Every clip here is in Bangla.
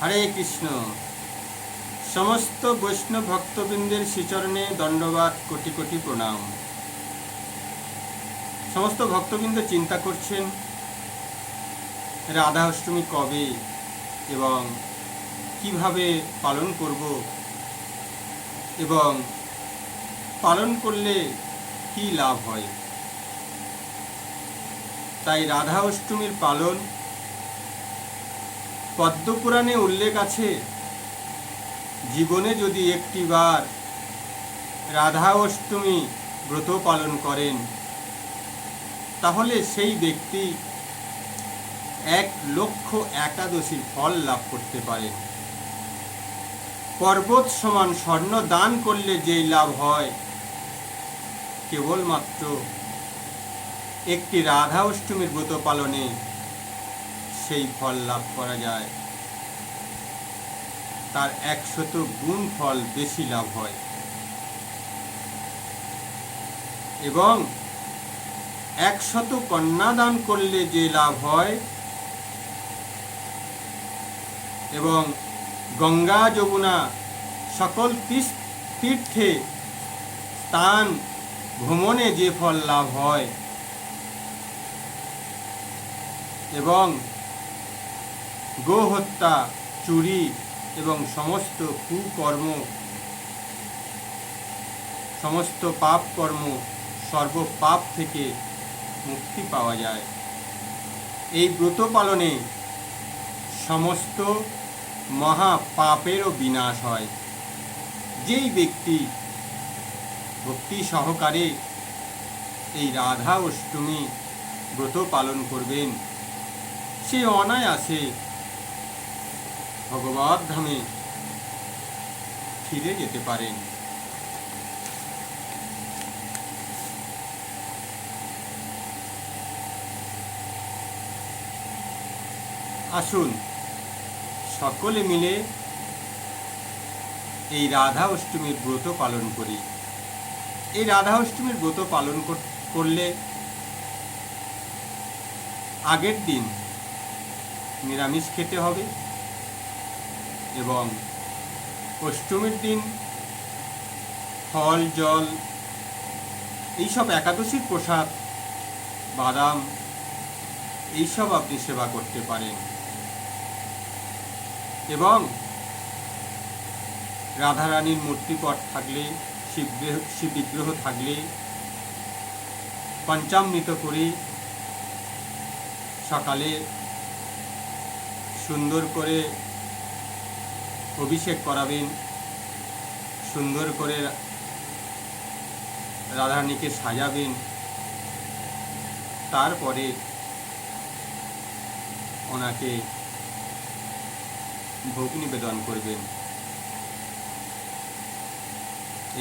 হরে কৃষ্ণ। সমস্ত বৈষ্ণব ভক্তবৃন্দের শ্রীচরণে দণ্ডবাদ, কোটি কোটি প্রণাম। সমস্ত ভক্তবৃন্দ চিন্তা করছেন রাধা অষ্টমী কবে এবং কিভাবে পালন করব এবং পালন করলে কি লাভ হয়। তাই রাধা অষ্টমীর পালন পদ্মপুরাণে উল্লেখ আছে, জীবনে যদি একটিবার রাধা অষ্টমী ব্রত পালন করেন তাহলে সেই ব্যক্তি 1,00,000 একাদশীর ফল লাভ করতে পারেন। পর্বত সমান স্বর্ণ দান করলে যেই লাভ হয়, কেবলমাত্র একটি রাধা অষ্টমীর ব্রত পালনে সেই ফল লাভ করা যায়। তার 100 গুণ ফল বেশি লাভ হয় এবং 100 কন্যা দান করলে যে লাভ হয় এবং গঙ্গা যমুনা সকল তীর্থে স্থান ভ্রমণে যে ফল লাভ হয় এবং গোহত্যা, চুরি এবং সমস্ত কুকর্ম, সমস্ত পাপ কর্ম, সর্বপাপ থেকে মুক্তি পাওয়া যায়। এই ব্রত পালনে সমস্ত মহা পাপেরও বিনাশ হয়। যেই ব্যক্তি ভক্তি সহকারে এই রাধা অষ্টমী ব্রত পালন করবেন, সে অনায়াসে ভগবত ধামে ফিরে যেতে পারেন। আসুন সকলে মিলে এই রাধা অষ্টমীর ব্রত পালন করি। এই রাধা অষ্টমীর ব্রত পালন করলে আগের দিন নিরামিষ খেতে হবে এবং অষ্টমীর দিন ফল, জল, এইসব একাদশীর প্রসাদ, বাদাম, এইসব আপনি সেবা করতে পারেন এবং রাধারানীর মূর্তিপট থাকলে, শিব বিগ্রহ থাকলে পঞ্চামৃত করে সকালে সুন্দর করে অভিষেক করাবেন, সুন্দর করে রাধারানীকে সাজাবেন, তারপরে ওনাকে ভোগ নিবেদন করবেন।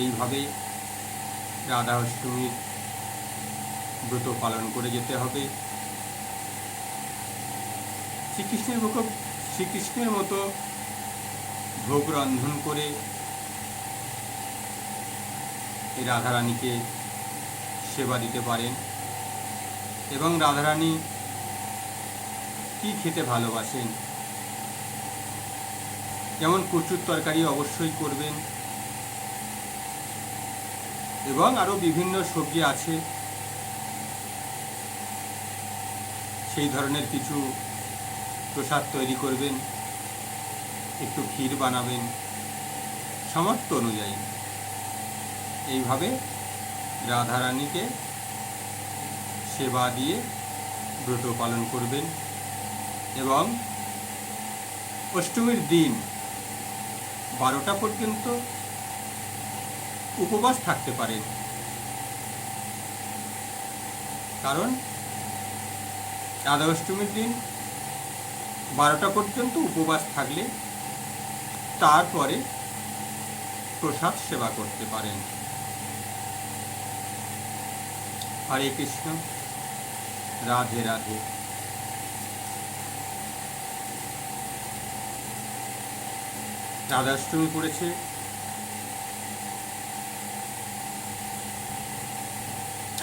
এইভাবে রাধা অষ্টমীর ব্রত পালন করে যেতে হবে। শ্রীকৃষ্ণের মতো ভোগ রন্ধন করে এই রাধারানীকে সেবা দিতে পারেন এবং রাধারানী কি খেতে ভালোবাসেন, যেমন কচুর তরকারি অবশ্যই করবেন এবং আরও বিভিন্ন সবজি আছে, সেই ধরনের কিছু প্রসাদ তৈরি করবেন, একটু ক্ষীর বানাবেন সামর্থ্য অনুযায়ী। এইভাবে রাধারানীকে সেবা দিয়ে ব্রত পালন করবেন এবং অষ্টমীর দিন 12টা পর্যন্ত উপবাস থাকতে পারেন। কারণ রাধা অষ্টমীর দিন 12টা পর্যন্ত উপবাস থাকলে তারপরে প্রসাদ সেবা করতে পারেন। হরে কৃষ্ণ, রাধে রাধে। রাধাষ্টমী পড়েছে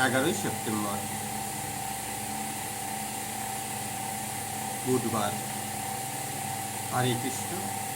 11ই সেপ্টেম্বর, বুধবার। হরে কৃষ্ণ।